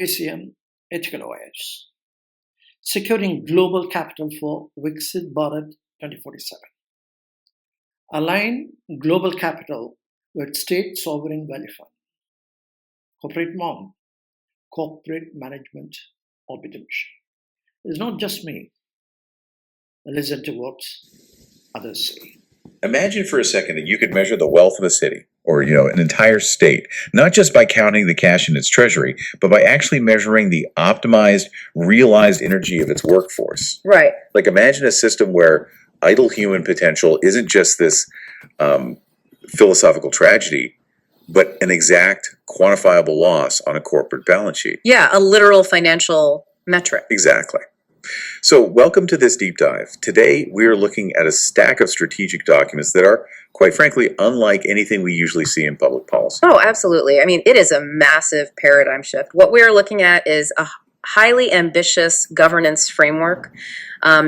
ACM Ethical OS. Securing Global Capital for Viksit Bharat 2047. Align global capital with state sovereign value fund. Corporate MOM, corporate management orbital mission. It's not just me. Listen to what others say. Imagine for a second that you could measure the wealth of a city or, an entire state, not just by counting the cash in its treasury, but by actually measuring the optimized, realized energy of its workforce. Right. Like imagine a system where idle human potential isn't just this philosophical tragedy, but an exact quantifiable loss on a corporate balance sheet. Yeah, a literal financial metric. Exactly. So welcome to this deep dive. Today we are looking at a stack of strategic documents that are, quite frankly, unlike anything we usually see in public policy. Oh, absolutely. I mean, it is a massive paradigm shift. What we are looking at is a highly ambitious governance framework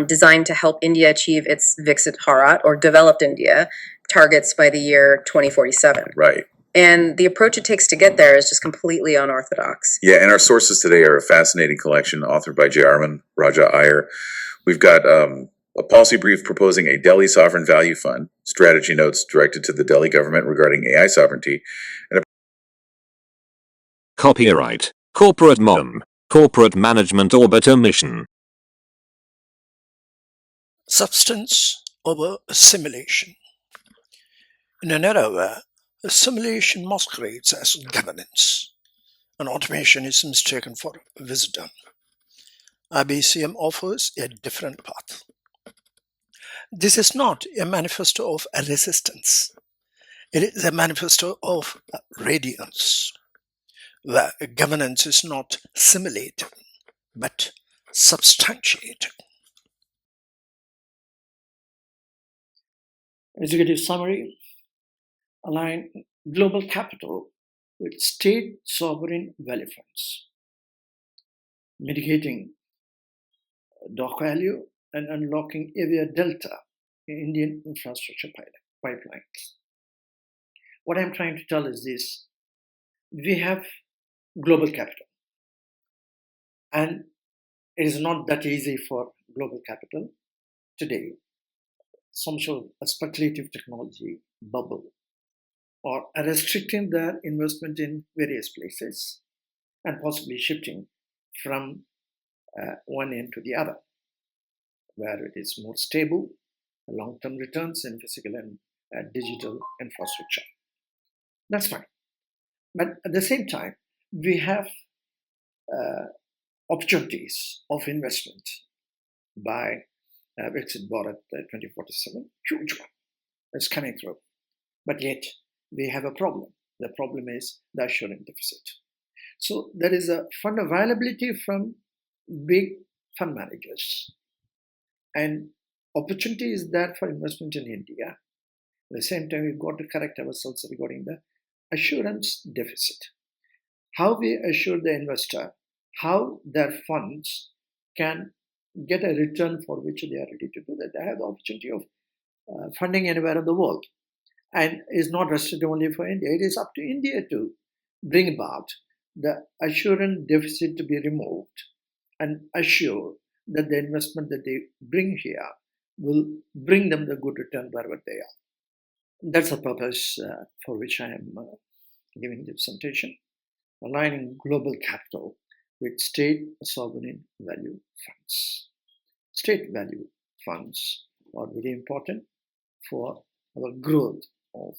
designed to help India achieve its Viksit Bharat, or developed India, targets by the year 2047. Right. And the approach it takes to get there is just completely unorthodox. Yeah, and our sources today are a fascinating collection authored by Jayaraman Raja Iyer. We've got a policy brief proposing a Delhi Sovereign Value Fund, strategy notes directed to the Delhi government regarding AI sovereignty, and Copyright, Corporate MOM, Corporate Management Orbiter Mission. Substance over simulation. In an era where simulation masquerades as governance and automation is mistaken for wisdom, IBCM offers a different path. This is not a manifesto of resistance. It is a manifesto of radiance, where governance is not simulated, but substantiated. Executive summary. Align global capital with state sovereign value funds, mitigating dock value and unlocking area delta in Indian infrastructure pipelines. What I'm trying to tell is this: we have global capital, and it is not that easy for global capital today. Some sort of a speculative technology bubble, or restricting their investment in various places and possibly shifting from one end to the other, where it is more stable, long-term returns in physical and digital infrastructure. That's fine. But at the same time, we have opportunities of investment by Viksit Bharat 2047, huge one, is coming through. But yet, we have a problem. The problem is the assurance deficit. So there is a fund availability from big fund managers, and opportunity is there for investment in India. At the same time, we've got to correct ourselves regarding the assurance deficit. How we assure the investor, how their funds can get a return for which they are ready to do that. They have the opportunity of funding anywhere in the world. And is not restricted only for India. It is up to India to bring about the assurance deficit to be removed and assure that the investment that they bring here will bring them the good return wherever they are. That's the purpose for which I am giving the presentation. Aligning global capital with state sovereign value funds. State value funds are very important for our growth of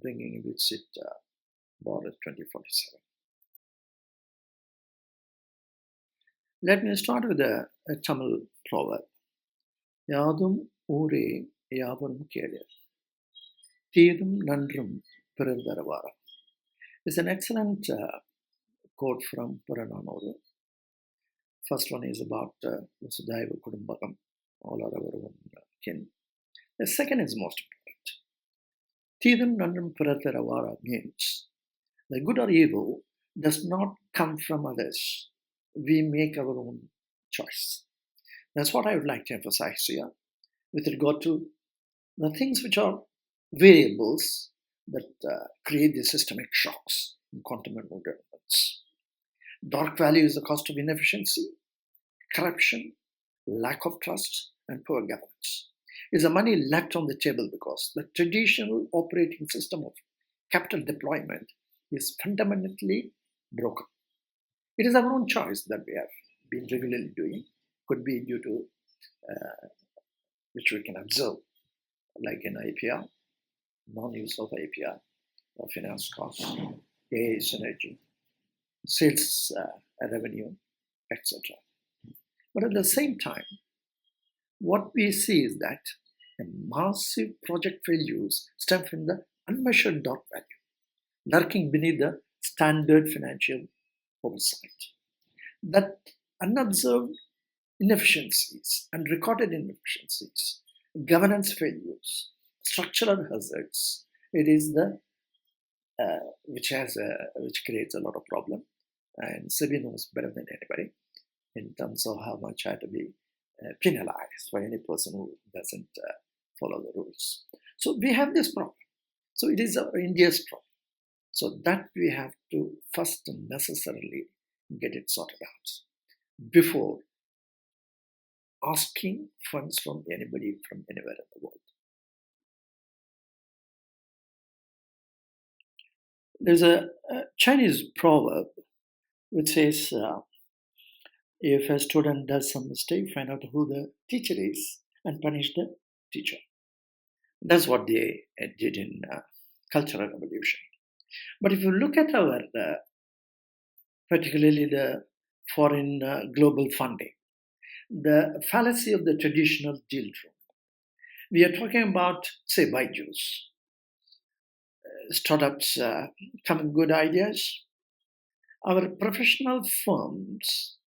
bringing Viksit Bharat 2047. Let me start with a Tamil proverb. Yadum ure yavarum kele, Thidum nandrum piradharavara. It's an excellent quote from Purananoru. First one is about Vasudhaiva Kudumbakam, all are our own kin. The second is most important. Thidum nandrum piradharavara means the good or evil does not come from others. We make our own choice. That's what I would like to emphasize here with regard to the things which are variables that create the systemic shocks in quantum developments. Dark value is the cost of inefficiency, corruption, lack of trust, and poor governance. Is the money left on the table because the traditional operating system of capital deployment is fundamentally broken. It is our own choice that we have been regularly doing. Could be due to which we can observe, like in IPR, non-use of IPR, or finance costs, AI synergy, sales revenue, etc. But at the same time, what we see is that a massive project failures stem from the unmeasured dark value lurking beneath the standard financial oversight. That unobserved inefficiencies, unrecorded inefficiencies, governance failures, structural hazards, it is the which creates a lot of problem, and SEBI knows better than anybody in terms of how much had to be penalized for any person who doesn't follow the rules. So we have this problem. So it is India's problem. So that we have to first and necessarily get it sorted out before asking funds from anybody from anywhere in the world. There's a Chinese proverb which says, if a student does some mistake, find out who the teacher is and punish the teacher. That's what they did in Cultural Revolution. But if you look at our, particularly the foreign global funding, the fallacy of the traditional deal room, we are talking about, say, Byju's. Startups come with good ideas. Our professional firms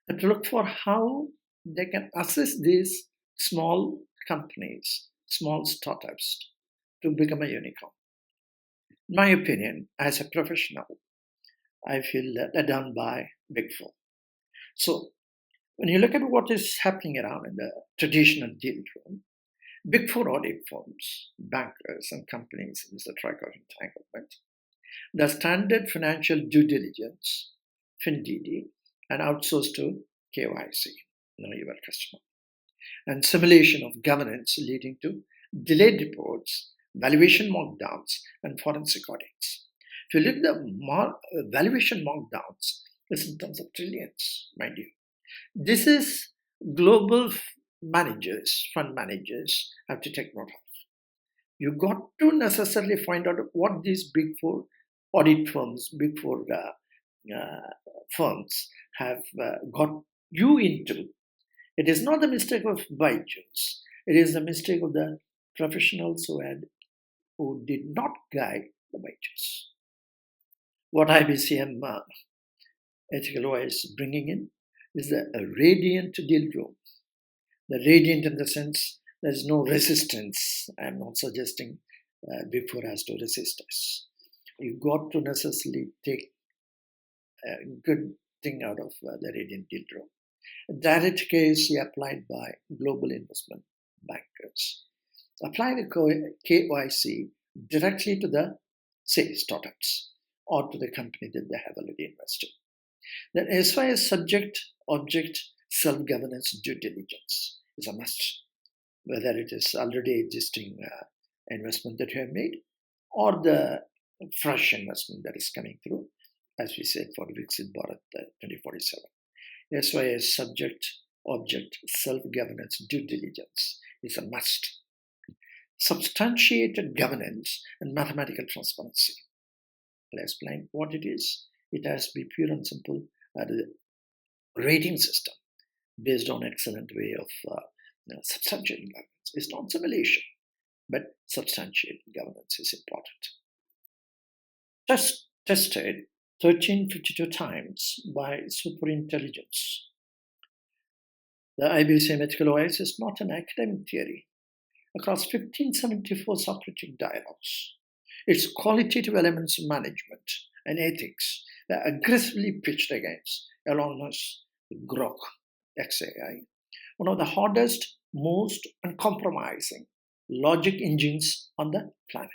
have to look for how they can assist these small companies, small startups to become a unicorn. In my opinion, as a professional, I feel let down by Big Four. So when you look at what is happening around in the traditional deal room, Big Four audit firms, bankers, and companies is the track of entanglement. The standard financial due diligence, FinDD, and outsourced to KYC, know your customer, and simulation of governance leading to delayed reports, valuation markdowns, and forensic audits. If you look at the valuation markdowns, it's in terms of trillions, mind you. This is global managers, fund managers have to take note of. You got to necessarily find out what these Big Four audit firms, Big Four firms have got you into. It is not the mistake of Byju's. It is the mistake of the professionals who did not guide the Byju's. What IBCM ethical law is bringing in is the radiant deal room. The radiant in the sense there is no resistance. I am not suggesting Big Four has to resist us. You got to necessarily take a good thing out of the radiant deal room. Direct case applied by global investment bankers. Apply the KYC directly to the, say, startups or to the company that they have already invested. Then as far as subject, object, self-governance due diligence is a must, whether it is already existing investment that you have made or the fresh investment that is coming through, as we said for Viksit Bharat 2047. As far as subject, object, self-governance due diligence is a must. Substantiated governance and mathematical transparency. I'll explain what it is. It has to be pure and simple rating system based on excellent way of substantiating governance. It's not simulation, but substantiated governance is important. Tested 1352 times by superintelligence. The IBCM ethical OS is not an academic theory. Across 1574 Socratic dialogues, its qualitative elements of management and ethics were aggressively pitched against Elon Musk's Grok XAI, one of the hardest, most uncompromising logic engines on the planet.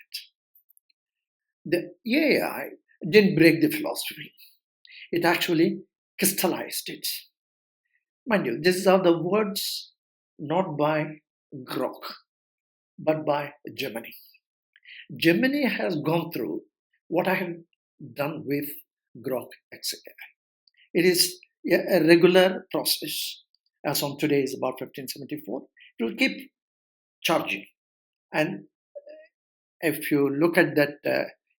The AI didn't break the philosophy. It actually crystallized it. Mind you, these are the words not by Grok, but by Germany. Germany has gone through what I have done with Grok XAI. It is a regular process. As on today is about 1574. It will keep charging. And if you look at that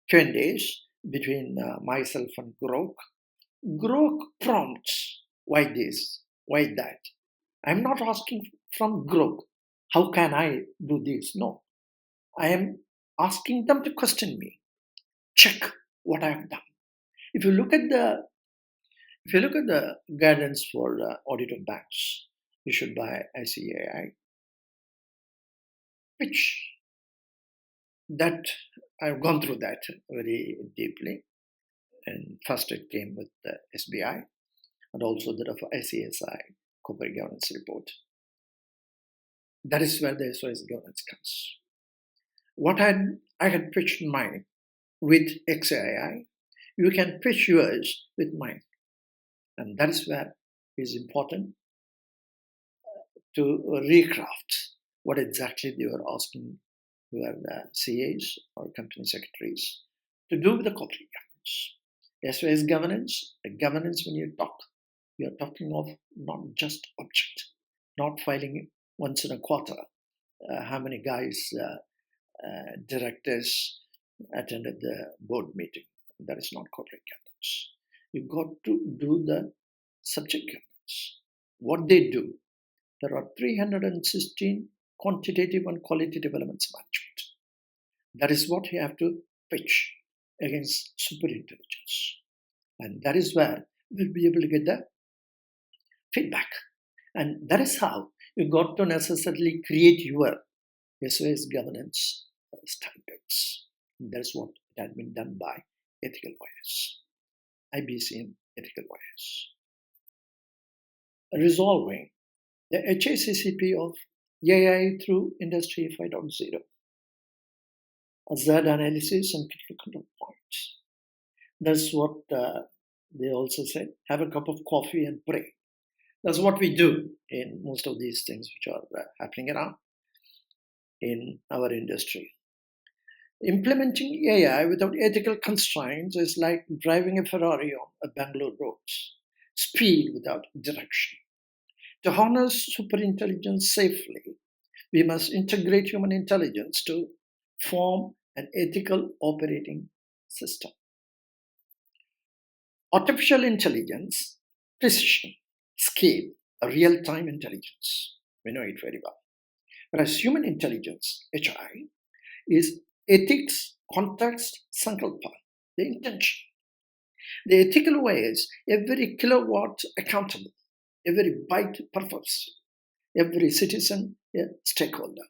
Q&As between myself and Grok prompts, why this, why that. I'm not asking from Grok, how can I do this? No. I am asking them to question me, check what I have done. If you look at the guidance for audit of banks issued by ICAI, which that I've gone through that very deeply. And first it came with the SBI and also the ICSI corporate governance report. That is where the SOS governance comes. What I had pitched mine with XAI, you can pitch yours with mine. And that is where it is important to recraft what exactly they were asking your CAs or company secretaries to do with the corporate governance. SOS governance, governance when you talk, you're talking of not just object, not filing once in a quarter. How many guys, directors attended the board meeting? That is not corporate governance. You've got to do the subject governance. What they do, there are 316 quantitative and qualitative elements of management. That is what you have to pitch against superintelligence. And that is where we'll be able to get the feedback. And that is how you got to necessarily create your SOS governance standards. That's what had been done by ethical wires, IBCM ethical wires. Resolving the HACCP of AI through Industry 5.0, hazard analysis and critical control points. That's what they also said, have a cup of coffee and pray. That's what we do in most of these things which are happening around in our industry. Implementing AI without ethical constraints is like driving a Ferrari on a Bangalore roads. Speed without direction. To harness superintelligence safely, we must integrate human intelligence to form an ethical operating system. Artificial intelligence, precision, scale, real-time intelligence. We know it very well. Whereas human intelligence, HI, is ethics, context, sankalpa, the intention. The ethical way is every kilowatt accountable, every byte purpose, every citizen a stakeholder.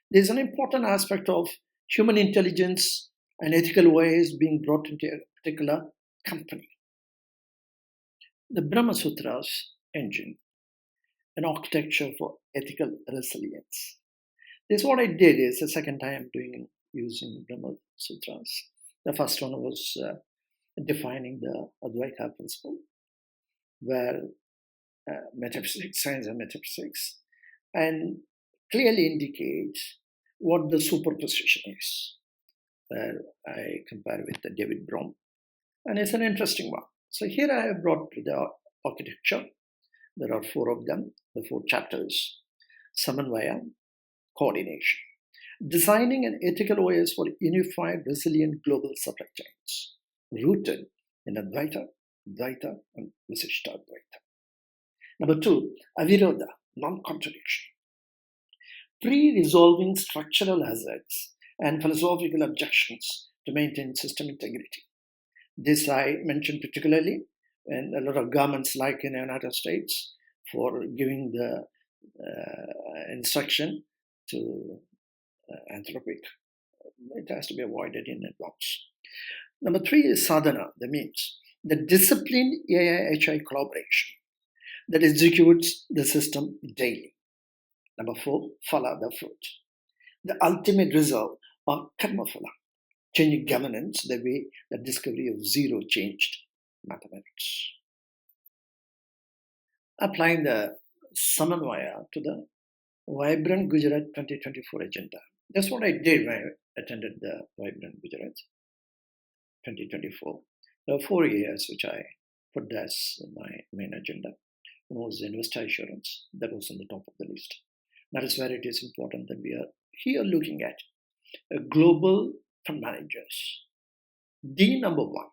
There's an important aspect of human intelligence and ethical ways being brought into a particular company. The Brahma Sutras engine, an architecture for ethical resilience. This is what I did is the second time I'm using Brahma Sutras. The first one was defining the Advaita principle, where metaphysics, science and metaphysics, and clearly indicate what the superposition is. Where I compare with the David Brom, and it's an interesting one. So here I have brought to the architecture. There are 4 of them, the 4 chapters. Samanvaya, coordination. Designing an ethical OS for unified, resilient global supply chains, rooted in Advaita, Dvaita, and Visishta Advaita. Number 2, Aviroda, non-contradiction. Pre-resolving structural hazards and philosophical objections to maintain system integrity. This I mentioned particularly in a lot of governments like in the United States for giving the instruction to Anthropic. It has to be avoided in advance. Number 3 is sadhana, the means, the disciplined AI-HI collaboration that executes the system daily. Number 4, phala, the fruit. The ultimate result of karma phala, changing governance the way the discovery of zero changed mathematics. applying the Samanvaya to the Vibrant Gujarat 2024 agenda. That's what I did when I attended the Vibrant Gujarat 2024. There are 4 areas which I put as my main agenda. One was investor assurance. That was on the top of the list. That is where it is important that we are here looking at global fund managers. The number one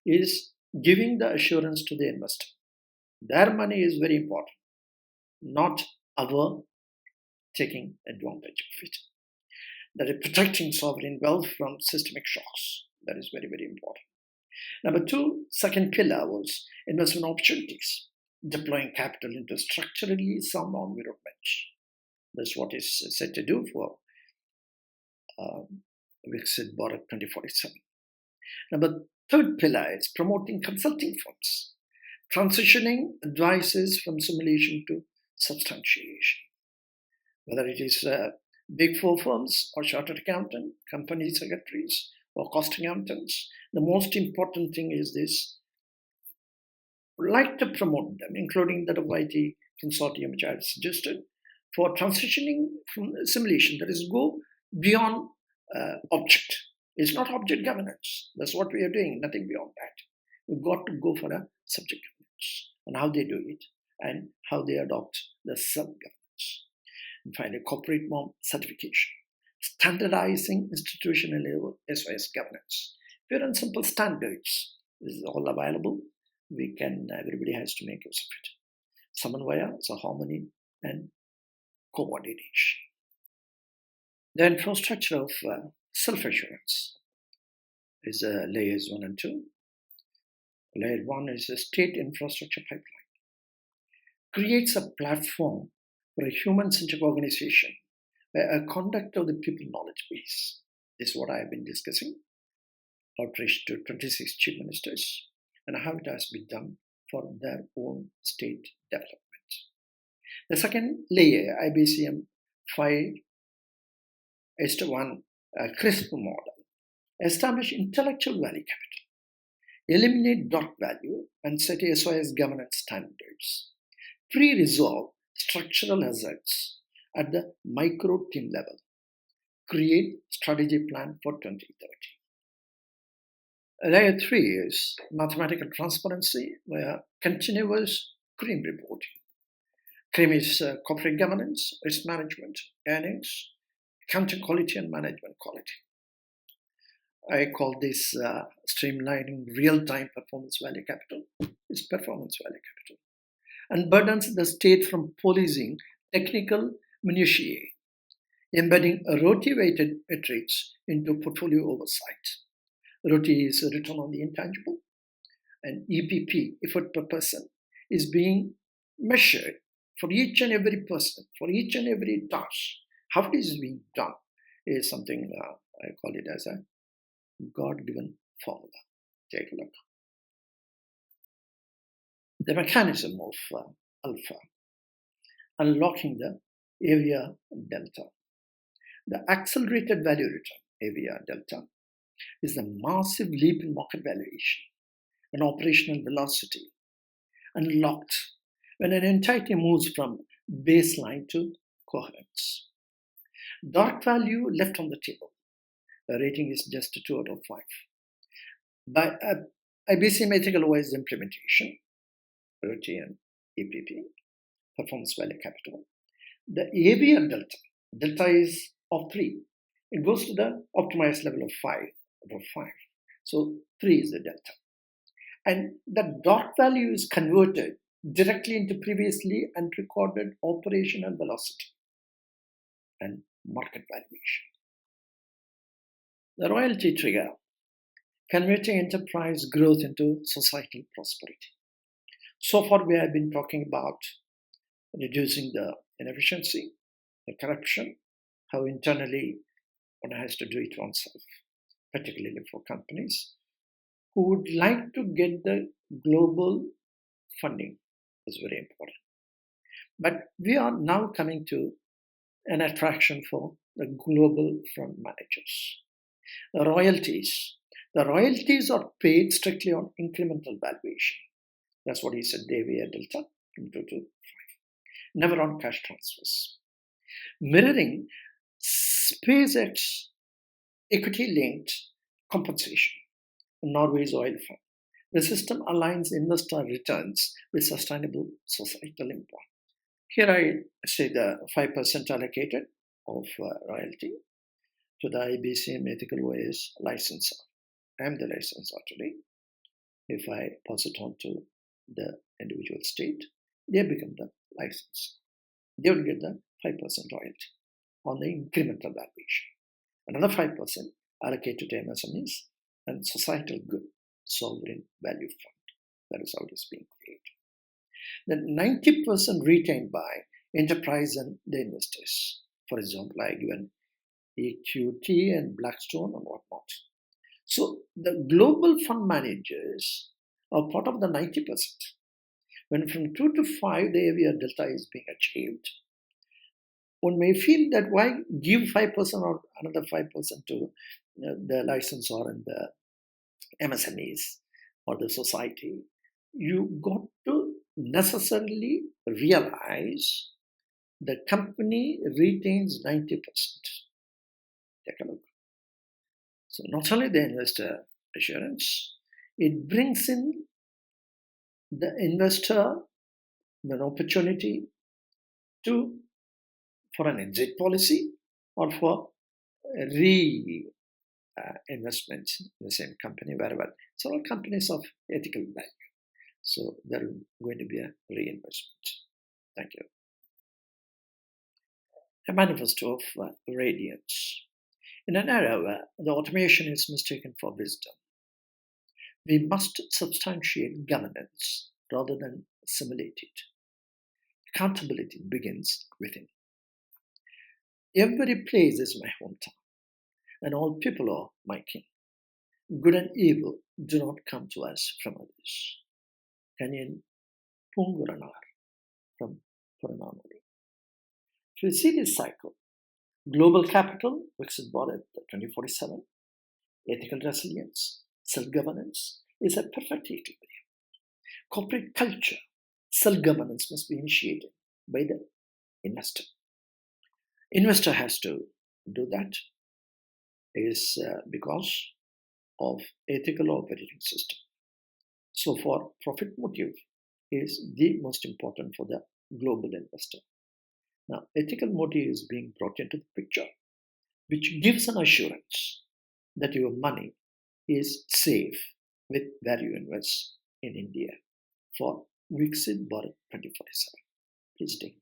is giving the assurance to the investor. Their money is very important, not our taking advantage of it. That is protecting sovereign wealth from systemic shocks. That is very, very important. Number two, second pillar was investment opportunities, deploying capital into structurally sound environments. That's what is said to do for Viksit Bharat 2047. Number third pillar is promoting consulting firms, transitioning advices from simulation to substantiation. Whether it is big four firms or chartered accountant, company secretaries or cost accountants, the most important thing is this. I'd like to promote them, including the WIT consortium which I have suggested, for transitioning from simulation, that is, go beyond object. It's not object governance. That's what we are doing, nothing beyond that. We've got to go for a subject governance and how they do it and how they adopt the sub-governance. And finally, corporate norm certification, standardizing institutional level SOS governance. Pure and simple standards. This is all available. Everybody has to make use of it. Samanvaya, so harmony and coordination. The infrastructure of self-assurance is layers 1 and 2. Layer 1 is a state infrastructure pipeline. Creates a platform for a human-centric organization where a conduct of the people knowledge base. This is what I have been discussing. Outreach to 26 chief ministers and how it has been done for their own state development. The second layer, IBCM 5:1 CRISP model, establish intellectual value capital, eliminate dot value and set SOS governance standards, pre-resolve structural hazards at the micro team level, create strategy plan for 2030. Layer 3 is mathematical transparency where continuous CREAM reporting. CREAM is corporate governance, risk management, earnings, accounting quality and management quality. I call this streamlining real-time performance value capital. It's performance value capital. And burdens the state from policing technical minutiae, embedding ROTE-weighted metrics into portfolio oversight. ROTE is a return on the intangible, and EPP, effort per person, is being measured for each and every person, for each and every task. How it is being done is something I call it as a God-given formula. Take a look. The mechanism of alpha, unlocking the area delta. The accelerated value return, area delta, is the massive leap in market valuation and operational velocity unlocked when an entity moves from baseline to coherence. Dark value left on the table. The rating is just a 2 out of 5. By IBCM ethical wise implementation, ROTE and EPP, performance value capital. The AVR delta is of 3. It goes to the optimized level of 5 out of 5. So 3 is the delta. And the dark value is converted directly into previously unrecorded operational velocity and market valuation. The royalty trigger, converting enterprise growth into societal prosperity. So far, we have been talking about reducing the inefficiency, the corruption, how internally one has to do it oneself, particularly for companies who would like to get the global funding. Is very important. But we are now coming to an attraction for the global fund managers. The royalties are paid strictly on incremental valuation. That's what he said, Davia Delta. from 2 to 5. Never on cash transfers. Mirroring SpaceX equity-linked compensation, Norway's oil fund. The system aligns investor returns with sustainable societal impact. Here I say the 5% allocated of royalty to the IBCM Ethical Ways licensor. I am the licensor today. If I pass it on to the individual state, they become the licensor. They will get the 5% royalty on the incremental valuation. Another 5% allocated to MSMEs and societal good sovereign value fund. That is how it is being created. Then 90% retained by enterprise and the investors. For example, I given EQT and Blackstone and whatnot. So the global fund managers are part of the 90%. When from 2 to 5 the AVR delta is being achieved, one may feel that why give 5% or another 5% to the licensor and the MSMEs or the society. You got to necessarily realize the company retains 90%. Take a look. So not only the investor assurance, it brings in the investor an opportunity for an exit policy or for investment in the same company, wherever. So all companies of ethical value. So there is going to be a reinvestment. Thank you. A manifesto of radiance. In an era where the automation is mistaken for wisdom, we must substantiate governance rather than simulate it. Accountability begins within. Every place is my hometown, and all people are my king. Good and evil do not come to us from others. Kanyan Punguranar from Puranamuri. To see this cycle, global capital, Viksit Bharat 2047, ethical resilience, self-governance is a perfect equilibrium. Corporate culture, self-governance must be initiated by the investor. Investor has to do that is because of ethical operating system. So for profit motive is the most important for the global investor. Now, ethical motive is being brought into the picture, which gives an assurance that your money is safe with value invest in India for Viksit Bharat 2047. Please take